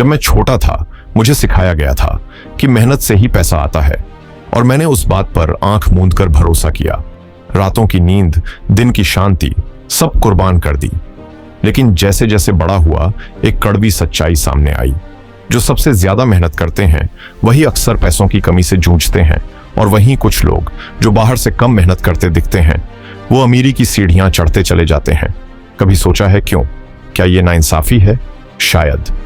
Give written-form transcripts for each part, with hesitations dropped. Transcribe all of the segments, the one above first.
जब मैं छोटा था मुझे सिखाया गया था कि मेहनत से ही पैसा आता है और मैंने उस बात पर आंख मूंद कर भरोसा किया। रातों की नींद, दिन की शांति सब कुर्बान कर दी। लेकिन जैसे जैसे बड़ा हुआ एक कड़वी सच्चाई सामने आई। जो सबसे ज्यादा मेहनत करते हैं वही अक्सर पैसों की कमी से जूझते हैं और वहीं कुछ लोग जो बाहर से कम मेहनत करते दिखते हैं वो अमीरी की सीढ़ियां चढ़ते चले जाते हैं। कभी सोचा है क्यों? क्या ये नाइंसाफी है? शायद।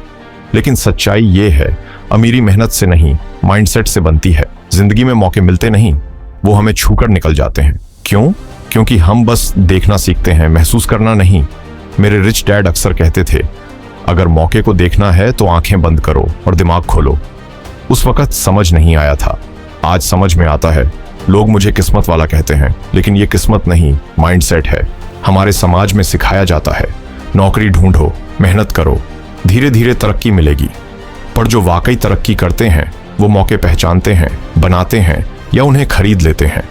लेकिन सच्चाई ये है, अमीरी मेहनत से नहीं माइंडसेट से बनती है। जिंदगी में मौके मिलते नहीं, वो हमें छूकर निकल जाते हैं। क्यों? क्योंकि हम बस देखना सीखते हैं, महसूस करना नहीं। मेरे रिच डैड अक्सर कहते थे, अगर मौके को देखना है तो आंखें बंद करो और दिमाग खोलो। उस वक्त समझ नहीं आया था, आज समझ में आता है। लोग मुझे किस्मत वाला कहते हैं, लेकिन ये किस्मत नहीं, माइंडसेट है। हमारे समाज में सिखाया जाता है, नौकरी ढूंढो, मेहनत करो, धीरे धीरे तरक्की मिलेगी। पर जो वाकई तरक्की करते हैं वो मौके पहचानते हैं, बनाते हैं या उन्हें खरीद लेते हैं।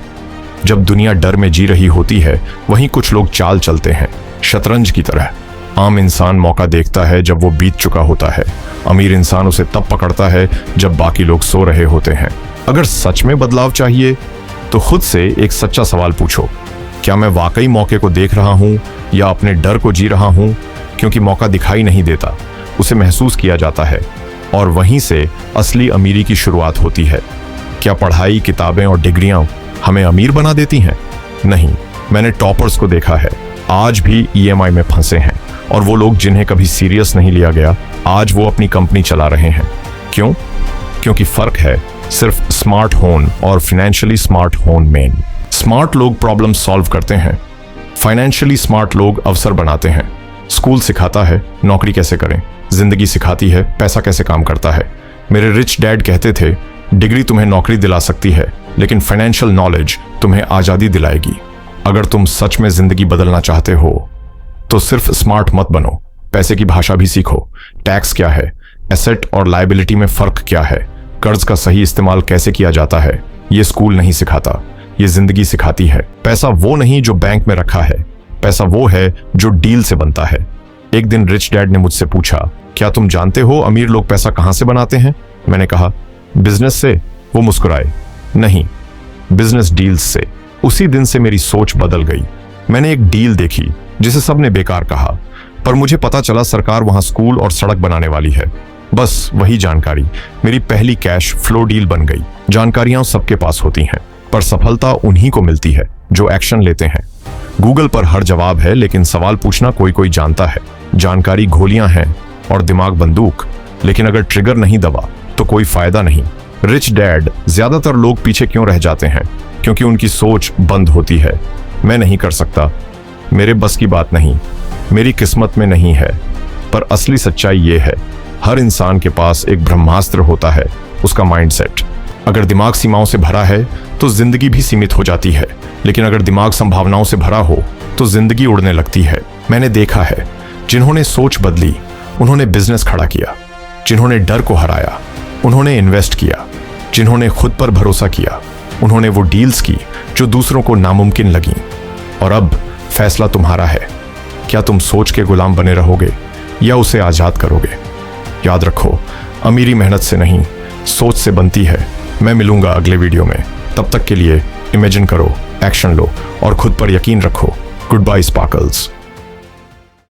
जब दुनिया डर में जी रही होती है वहीं कुछ लोग चाल चलते हैं, शतरंज की तरह। आम इंसान मौका देखता है जब वो बीत चुका होता है, अमीर इंसान उसे तब पकड़ता है जब बाकी लोग सो रहे होते हैं। अगर सच में बदलाव चाहिए तो खुद से एक सच्चा सवाल पूछो, क्या मैं वाकई मौके को देख रहा हूं या अपने डर को जी रहा हूं? क्योंकि मौका दिखाई नहीं देता, उसे महसूस किया जाता है और वहीं से असली अमीरी की शुरुआत होती है। क्या पढ़ाई, किताबें और डिग्रियां हमें अमीर बना देती हैं? नहीं। मैंने टॉपर्स को देखा है, आज भी ईएमआई में फंसे हैं, और वो लोग जिन्हें कभी सीरियस नहीं लिया गया आज वो अपनी कंपनी चला रहे हैं। क्यों? क्योंकि फर्क है सिर्फ स्मार्ट होन और फाइनेंशियली स्मार्ट होन में। स्मार्ट लोग प्रॉब्लम सॉल्व करते हैं, फाइनेंशियली स्मार्ट लोग अवसर बनाते हैं। स्कूल सिखाता है नौकरी कैसे करें, जिंदगी सिखाती है पैसा कैसे काम करता है। मेरे रिच डैड कहते थे, डिग्री तुम्हें नौकरी दिला सकती है लेकिन फाइनेंशियल नॉलेज तुम्हें आजादी दिलाएगी। अगर तुम सच में जिंदगी बदलना चाहते हो तो सिर्फ स्मार्ट मत बनो, पैसे की भाषा भी सीखो। टैक्स क्या है, एसेट और लायबिलिटी में फर्क क्या है, कर्ज का सही इस्तेमाल कैसे किया जाता है, ये स्कूल नहीं सिखाता, ये जिंदगी सिखाती है। पैसा वो नहीं जो बैंक में रखा है, पैसा वो है जो डील से बनता है। एक दिन रिच डैड ने मुझसे पूछा, क्या तुम जानते हो अमीर लोग पैसा कहां से बनाते हैं? मैंने कहा, बिजनेस से। वो मुस्कुराए, नहीं, बिजनेस डील्स से। उसी दिन से मेरी सोच बदल गई। मैंने एक डील देखी जिसे सबने बेकार कहा, पर मुझे पता चला सरकार वहां स्कूल और सड़क बनाने वाली है। बस वही जानकारी मेरी पहली कैश फ्लो डील बन गई। जानकारियां सबके पास होती हैं, पर सफलता उन्हीं को मिलती है जो एक्शन लेते हैं। गूगल पर हर जवाब है, लेकिन सवाल पूछना कोई कोई जानता है। जानकारी गोलियां हैं और दिमाग बंदूक, लेकिन अगर ट्रिगर नहीं दबा तो कोई फायदा नहीं। रिच डैड, ज्यादातर लोग पीछे क्यों रह जाते हैं? क्योंकि उनकी सोच बंद होती है। मैं नहीं कर सकता, मेरे बस की बात नहीं, मेरी किस्मत में नहीं है। पर असली सच्चाई ये है, हर इंसान के पास एक ब्रह्मास्त्र होता है, उसका माइंडसेट। अगर दिमाग सीमाओं से भरा है तो जिंदगी भी सीमित हो जाती है, लेकिन अगर दिमाग संभावनाओं से भरा हो तो जिंदगी उड़ने लगती है। मैंने देखा है, जिन्होंने सोच बदली उन्होंने बिजनेस खड़ा किया, जिन्होंने डर को हराया उन्होंने इन्वेस्ट किया, जिन्होंने खुद पर भरोसा किया उन्होंने वो डील्स की जो दूसरों को नामुमकिन लगी। और अब फैसला तुम्हारा है, क्या तुम सोच के गुलाम बने रहोगे या उसे आजाद करोगे? याद रखो, अमीरी मेहनत से नहीं, सोच से बनती है। मैं मिलूंगा अगले वीडियो में, तब तक के लिए इमेजिन करो, एक्शन लो और खुद पर यकीन रखो। Good bye sparkles.